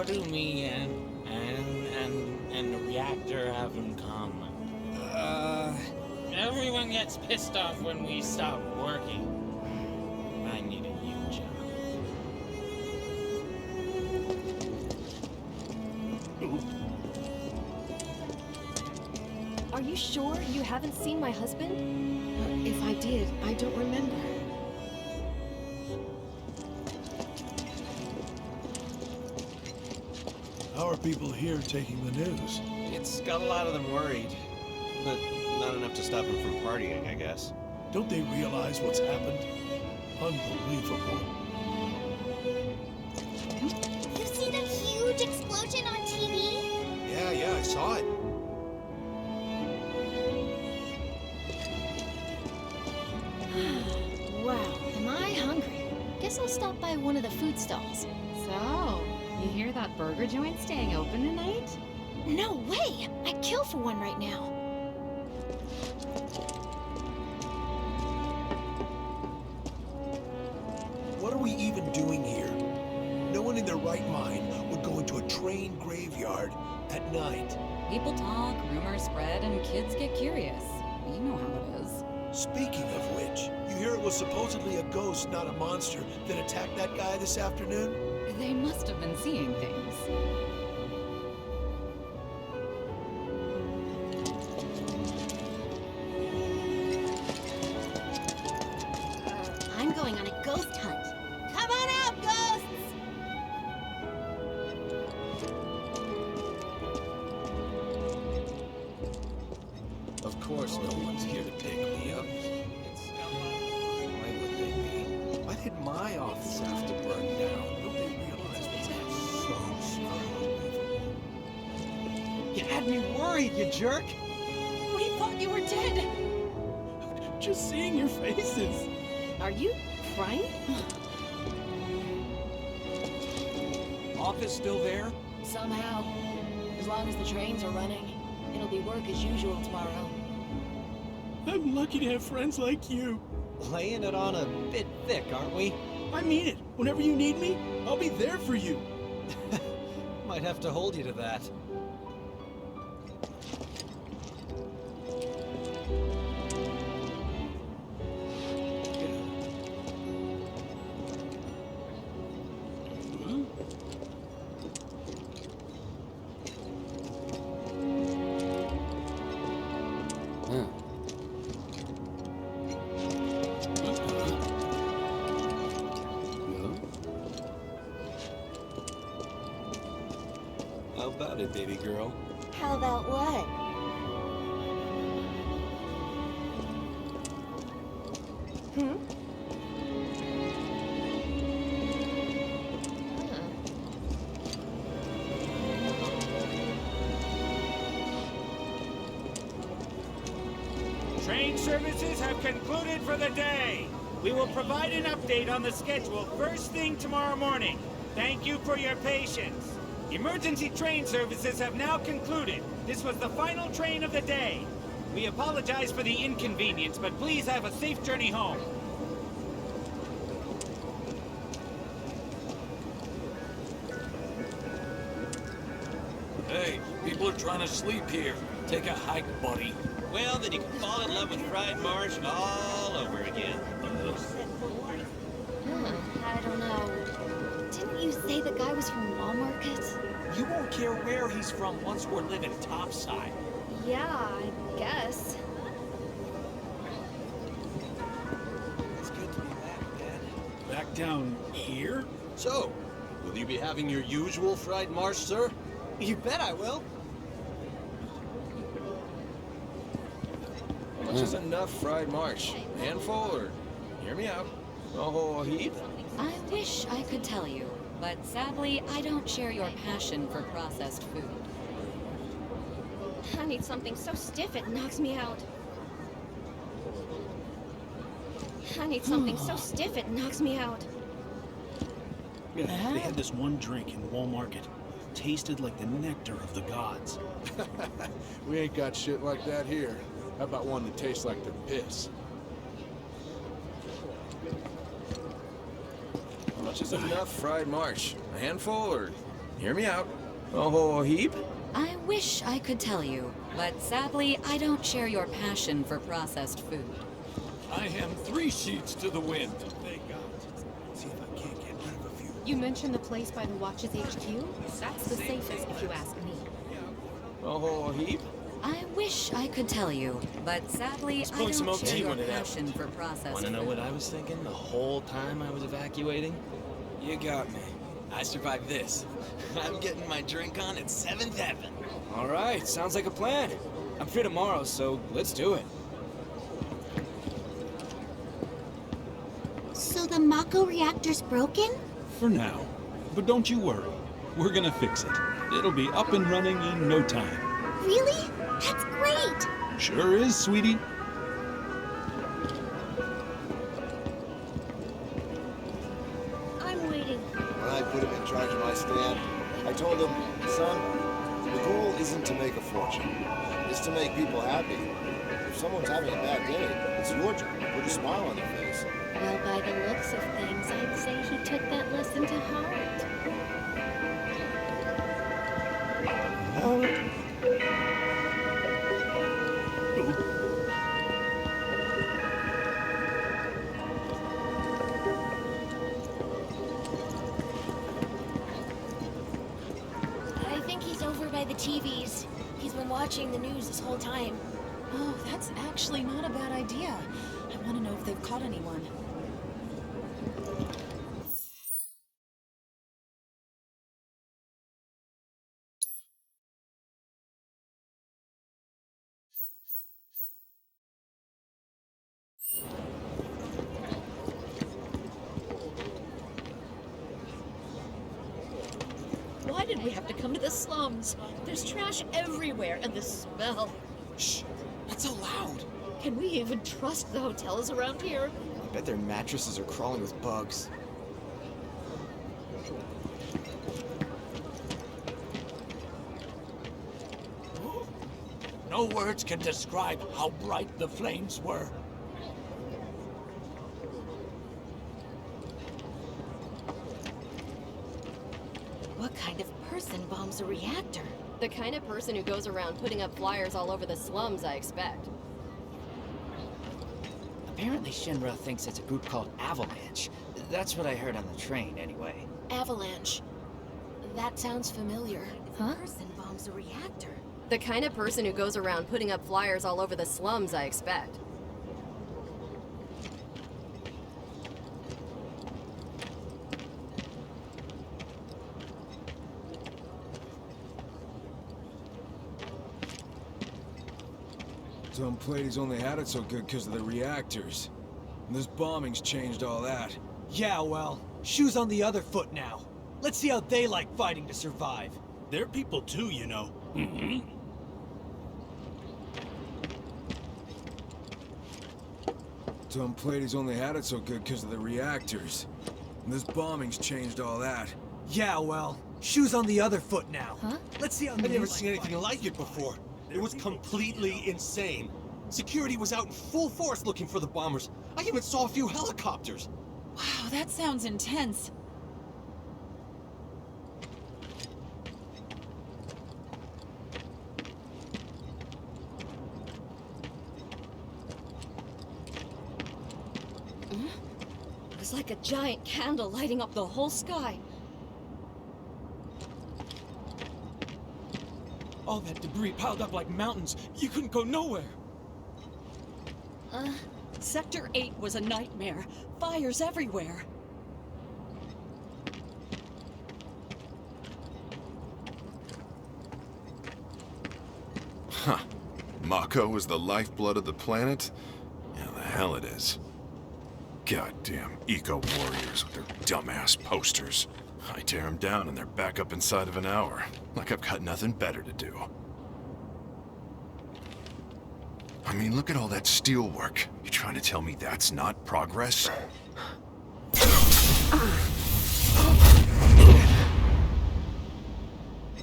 what do me and the reactor have in common? Everyone gets pissed off when we stop working. I need a new job. Are you sure you haven't seen my husband? If I did, I don't remember. How are people here taking the news? It's got a lot of them worried, but not enough to stop them from partying, I guess. Don't they realize what's happened? Unbelievable. You see the huge explosion on TV? Yeah, I saw it. Wow, am I hungry? Guess I'll stop by one of the food stalls. So, you hear that burger joint staying open tonight? No way! I'd kill for one right now. What are we even doing here? No one in their right mind would go into a train graveyard at night. People talk, rumors spread, and kids get curious. You know how it is. Speaking of which, you hear it was supposedly a ghost, not a monster, that attacked that guy this afternoon? They must have been seeing things. I'm going on a ghost hunt. Come on out, ghosts! Of course no one's here to pick me up. Why would they be? Why did my office have to burn down? Don't they realize what's happening? You had me worried, you jerk! We thought you were dead. Just seeing your faces. Are you crying? Office still there? Somehow. As long as the trains are running, it'll be work as usual tomorrow. I'm lucky to have friends like you. Laying it on a bit thick, aren't we? I mean it. Whenever you need me, I'll be there for you. Might have to hold you to that. How about it, baby girl? How about what? Train services have concluded for the day. We will provide an update on the schedule first thing tomorrow morning. Thank you for your patience. Emergency train services have now concluded. This was the final train of the day. We apologize for the inconvenience, but please have a safe journey home. Hey, people are trying to sleep here. Take a hike, buddy. Well, then you can fall in love with fried marsh all over again. I don't know. Didn't you say the guy was from Walmarket? You won't care where he's from once we're living topside. Yeah, I guess. It's good to be back, Dad. Back down here? So, will you be having your usual fried marsh, sir? You bet I will. How much is enough fried marsh? Handful or... Hear me out. A whole heap? I wish I could tell you, but sadly, I don't share your passion for processed food. I need something so stiff it knocks me out. I need something so stiff it knocks me out. Yeah, they had this one drink in Walmarket. Tasted like the nectar of the gods. We ain't got shit like that here. How about one that tastes like their piss? How much is enough fried marsh? A handful or Hear me out. A whole heap? I wish I could tell you, but sadly, I don't share your passion for processed food. I am 3 sheets to the wind. See if I can't get rid of a few. You mentioned the place by the Watch's HQ? That's the safest, if you ask me. A whole heap? I wish I could tell you, but sadly, I Pulling some don't share OT your when it passion for processed Wanna know food. what I was thinking the whole time I was evacuating? You got me. I survived this. I'm getting my drink on at 7th Heaven. All right, sounds like a plan. I'm free tomorrow, so let's do it. So the Mako reactor's broken? For now. But don't you worry. We're gonna fix it. It'll be up and running in no time. Really? That's great! Sure is, sweetie. I'm waiting. When I put him in charge of my stand, I told him, son, the goal isn't to make a fortune. It's to make people happy. If someone's having a bad day, it's your job to put a smile on their face. Well, by the looks of things, I'd say he took that lesson to heart. I think he's over by the TVs. He's been watching the news this whole time. Oh, that's actually not a bad idea. I want to know if they've caught anyone. Why did we have to come to the slums? There's trash everywhere, and the smell. Shh, that's so loud. Can we even trust the hotels around here? I bet their mattresses are crawling with bugs. No words can describe how bright the flames were. What kind of person bombs a reactor? The kind of person who goes around putting up flyers all over the slums, I expect. Apparently Shinra thinks it's a group called Avalanche. That's what I heard on the train, anyway. Avalanche. That sounds familiar. Huh? Person bombs a reactor. The kind of person who goes around putting up flyers all over the slums, I expect. Some ladies only had it so good because of the reactors. And this bombing's changed all that. Yeah, well, shoes on the other foot now. Let's see how they like fighting to survive. They're people too, you know. Some ladies only had it so good because of the reactors. And this bombing's changed all that. Yeah, well, shoes on the other foot now. Huh? Let's see how I've never seen anything like it before. It was completely insane. Security was out in full force looking for the bombers. I even saw a few helicopters. Wow, that sounds intense. It was like a giant candle lighting up the whole sky. All that debris piled up like mountains. You couldn't go nowhere. Sector 8 was a nightmare. Fires everywhere. Huh. Mako is the lifeblood of the planet? Yeah, the hell it is. Goddamn eco-warriors with their dumbass posters. I tear them down and they're back up inside of an hour. Like I've got nothing better to do. I mean, look at all that steel work. You trying to tell me that's not progress?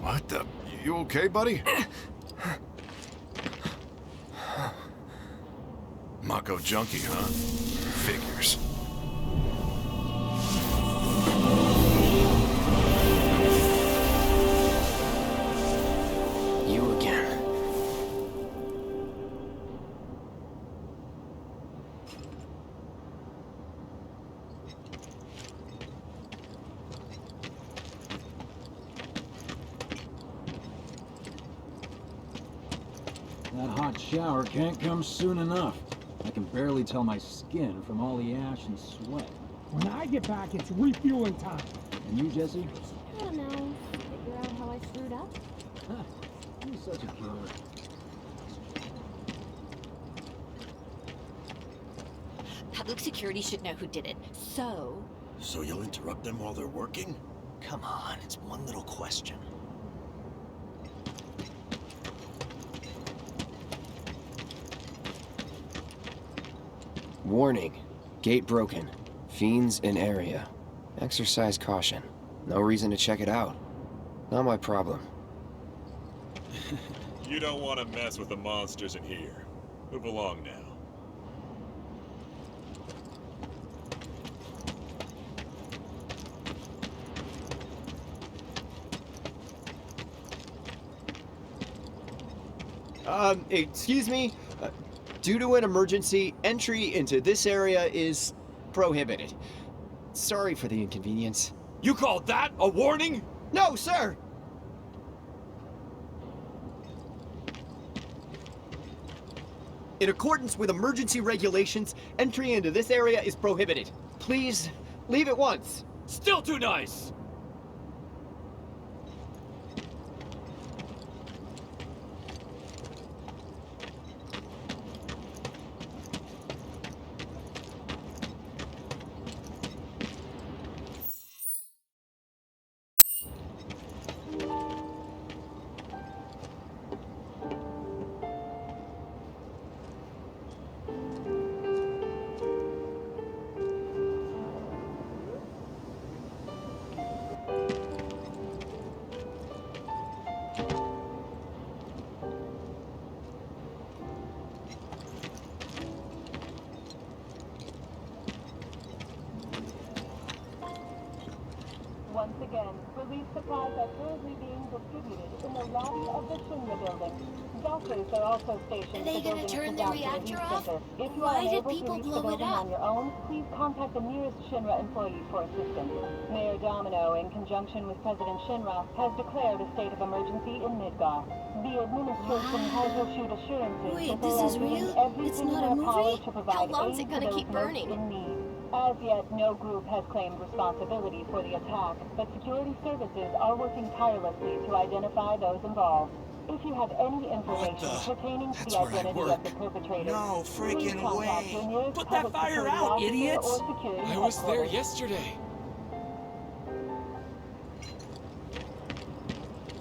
What the? You okay, buddy? Mako junkie, huh? Figures. shower can't come soon enough. I can barely tell my skin from all the ash and sweat. When I get back, it's refueling time. And you, Jesse? I don't know. Figure out how I screwed up. Huh. You're such a killer. Public security should know who did it. So you'll interrupt them while they're working? Come on, it's one little question. Warning. Gate broken. Fiends in area. Exercise caution. No reason to check it out. Not my problem. You don't want to mess with the monsters in here. Move along now. Excuse me? Due to an emergency, entry into this area is prohibited. Sorry for the inconvenience. You called that a warning? No, sir! In accordance with emergency regulations, entry into this area is prohibited. Please, leave at once. Still too nice! Once again, relief supplies are currently being distributed in the lobby of the Shinra building. Doctors are also stationed Are they at the gonna building's turn the disaster reactor relief off? center. If you Why are did unable to people reach the blow it building up? on your own, please contact the nearest Shinra employee for assistance. Mayor Domino, in conjunction with President Shinra, has declared a state of emergency in Midgar. The administration has issued assurances Wait, that they this are is doing real? everything It's in not a their power movie? to provide How long's aid it gonna to those keep most burning? in need. As yet, no group has claimed responsibility for the attack, but security services are working tirelessly to identify those involved. If you have any information pertaining to the identity of the perpetrator, No please freaking contact your way. nearest Put that public fire security out, officer idiots! or security I was there headquarters. yesterday.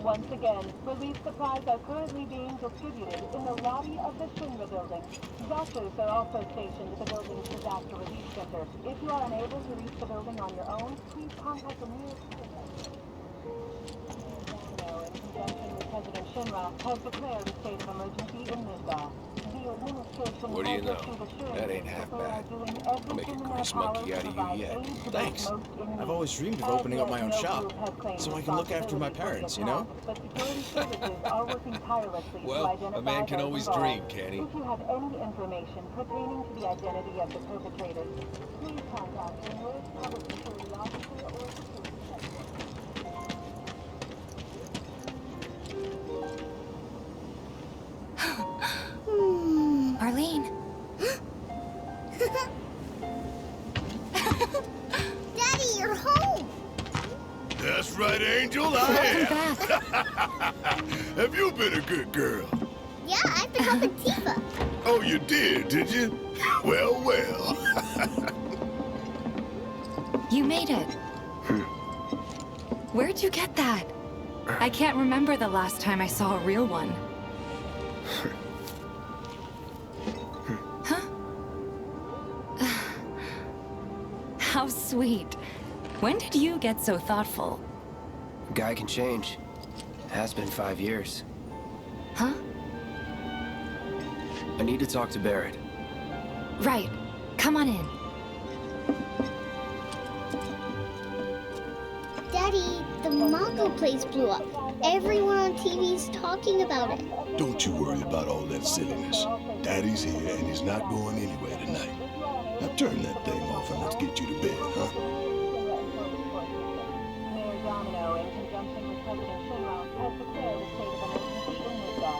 Once again, relief supplies are currently being distributed in the lobby of the Shinra building. Doctors are also stationed at the building's disaster relief center. If you are unable to reach the building on your own, please contact the nearest Domino, in conjunction with President Shinra, has declared a state of emergency in Midgar. The administration What do you has know? issued assurances That ain't half that they are bad. doing I'll everything make a in their grease power monkey to out of provide you yet. aid to those Thanks. most in need. I've always dreamed of As opening up yet, my own no shop, group has claimed so I can look after my responsibility for the parents, you know? attack, but security services are working tirelessly to Well, identify a man can those always involved. dream, can't he? If you have any information pertaining to the identity of the perpetrators, please contact your nearest public security officer or security headquarters. Arlene. Daddy, you're home! That's right, Angel, I am. Have you been a good girl? Yeah, I've been helping Tifa. Oh, you did you? Well, well. You made it. Where'd you get that? I can't remember the last time I saw a real one. Huh? How sweet. When did you get so thoughtful? Guy can change. Has been 5 years. Huh? I need to talk to Barrett. Right. Come on in. Daddy, the Mako place blew up. Everyone on TV's talking about it. Don't you worry about all that silliness. Daddy's here and he's not going anywhere tonight. Now turn that thing off and let's get you to bed, huh? Mayor Domino, in conjunction with President Shinra, has declared a state of emergency in Midgar.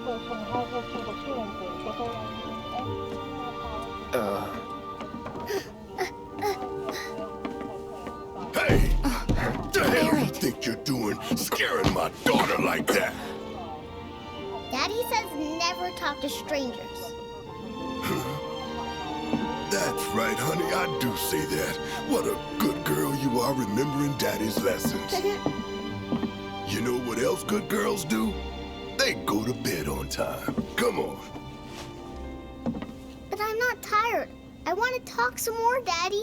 The station has received assurances that there are Hey! The hell you think you're doing, scaring my daughter like that? Daddy says never talk to strangers. That's right, honey, I do say that. What a good girl you are remembering Daddy's lessons. You know what else good girls do? They go to bed on time. Come on. But I'm not tired. I want to talk some more, Daddy.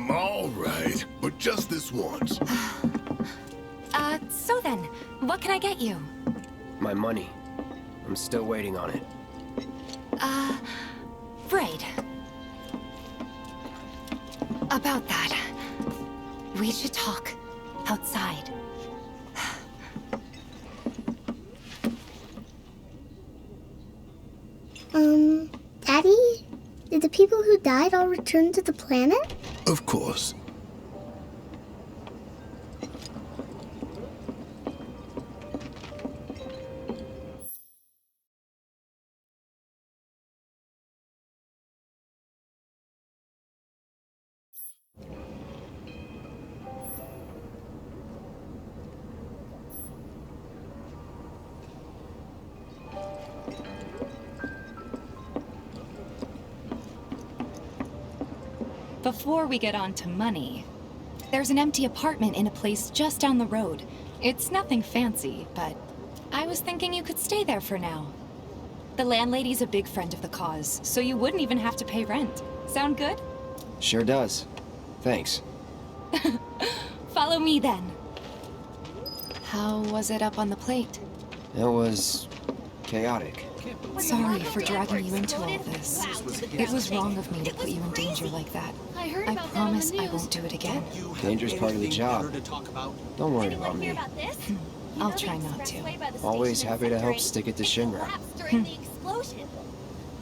All right, but just this once. So then, what can I get you? My money. I'm still waiting on it. Right. About that, we should talk outside. Daddy? Did the people who died all return to the planet? Of course. Before we get on to money, there's an empty apartment in a place just down the road. It's nothing fancy, but I was thinking you could stay there for now. The landlady's a big friend of the cause, so you wouldn't even have to pay rent. Sound good? Sure does. Thanks. Follow me then. How was it up on the plate? It was chaotic. Sorry for dragging you into all this. It was wrong of me to put you in danger like that. I promise I won't do it again. Danger's part of the job. Don't worry about me. I'll try not to. Always happy to help stick it to Shinra. During the explosion.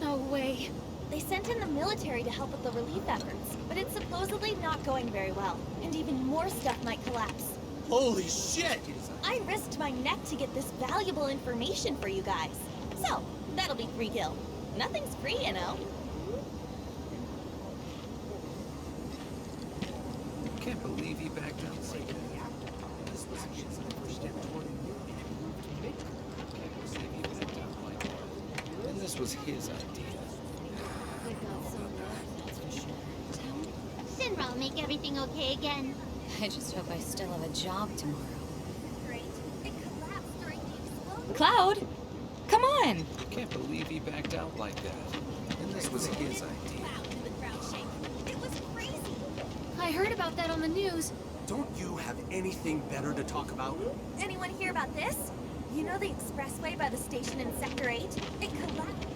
No way. They sent in the military to help with the relief efforts, but it's supposedly not going very well, and even more stuff might collapse. Holy shit! I risked my neck to get this valuable information for you guys. So, that'll be free kill. Nothing's free, you know. Can't believe he backed out like that. This was his first step toward and this was his idea. Shinra will make everything okay again. I just hope I still have a job tomorrow. Cloud! Come on! Can't believe he backed out like that. And this was his idea. I heard about that on the news. Don't you have anything better to talk about? Anyone hear about this? You know the expressway by the station in Sector 8? It collapsed.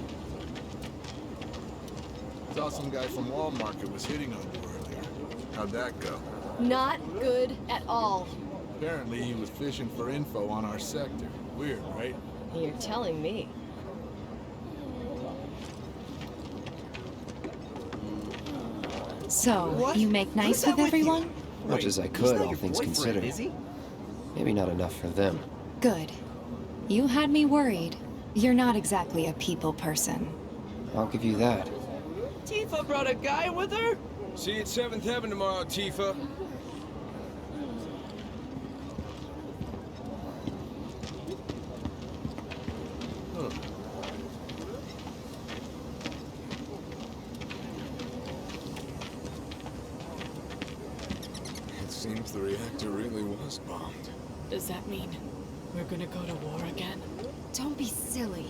Saw some guy from Walmart was hitting on you earlier. How'd that go? Not good at all. Apparently he was fishing for info on our sector. Weird, right? You're telling me. So, you make nice with everyone? Much as I could, all things considered. Maybe not enough for them. Good. You had me worried. You're not exactly a people person. I'll give you that. Tifa brought a guy with her? See you at 7th Heaven tomorrow, Tifa. It seems the reactor really was bombed. Does that mean we're gonna go to war again? Don't be silly.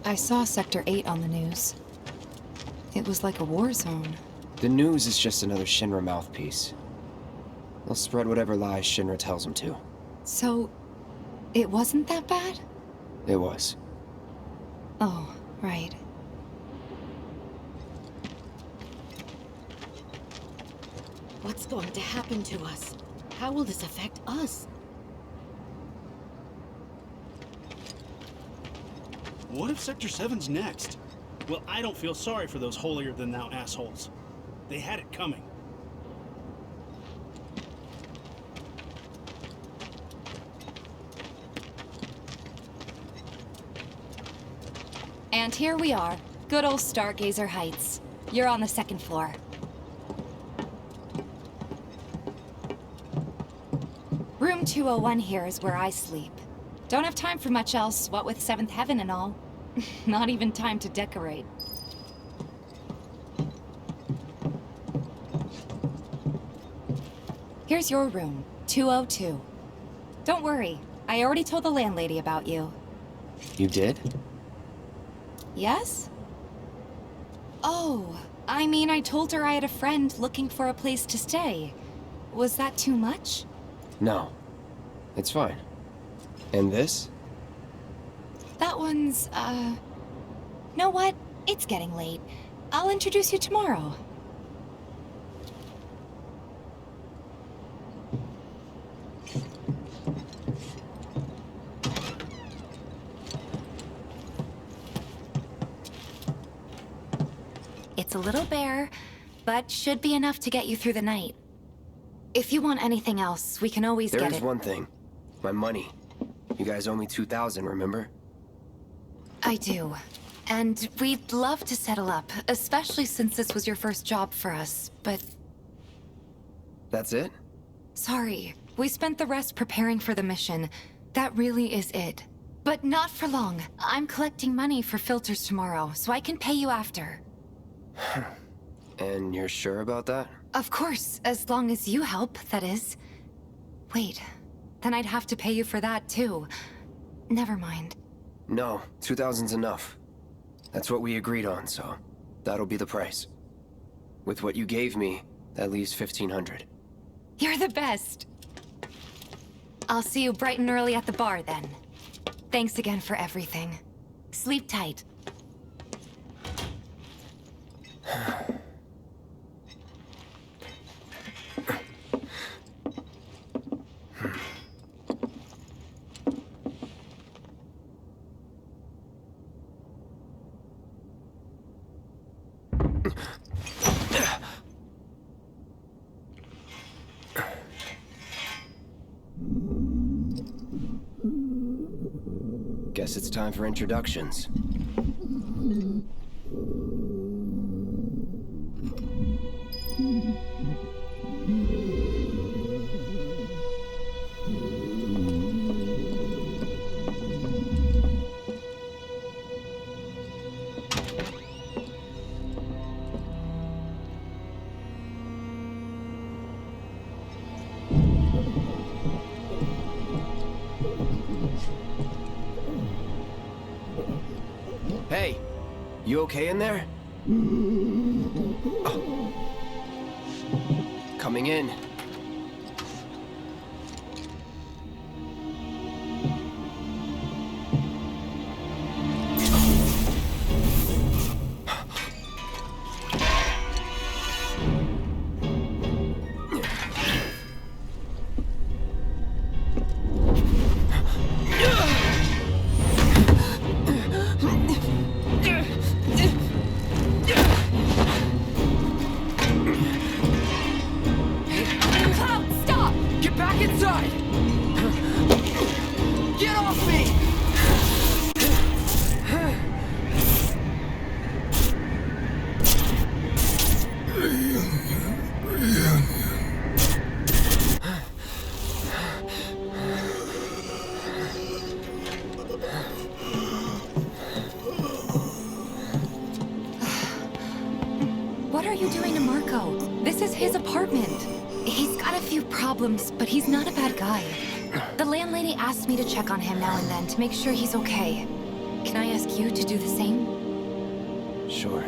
I saw Sector 8 on the news. It was like a war zone. The news is just another Shinra mouthpiece. They'll spread whatever lies Shinra tells them to. So, it wasn't that bad? It was. Oh, right. What's going to happen to us? How will this affect us? What if Sector 7's next? Well, I don't feel sorry for those holier-than-thou assholes. They had it coming. And here we are. Good old Stargazer Heights. You're on the second floor. Room 201 here is where I sleep. Don't have time for much else, what with 7th Heaven and all. Not even time to decorate. Here's your room, 202. Don't worry, I already told the landlady about you. You did? Yes? Oh, I mean, I told her I had a friend looking for a place to stay. Was that too much? No. It's fine. And this? That one's, know what? It's getting late. I'll introduce you tomorrow. It's a little bare, but should be enough to get you through the night. If you want anything else, we can always get it. There's one thing. My money. You guys owe me 2,000, remember? I do. And we'd love to settle up, especially since this was your first job for us, but... That's it? Sorry. We spent the rest preparing for the mission. That really is it. But not for long. I'm collecting money for filters tomorrow, so I can pay you after. And you're sure about that? Of course, as long as you help, that is. Wait, then I'd have to pay you for that too. Never mind. No, 2,000's enough. That's what we agreed on, so that'll be the price. With what you gave me, that leaves 1,500. You're the best. I'll see you bright and early at the bar then. Thanks again for everything. Sleep tight. Guess it's time for introductions. Hey, you okay in there? Oh. Coming in. What are you doing to Marco? This is his apartment. He's got a few problems, but he's not a bad guy. The landlady asked me to check on him now and then to make sure he's okay. Can I ask you to do the same? Sure.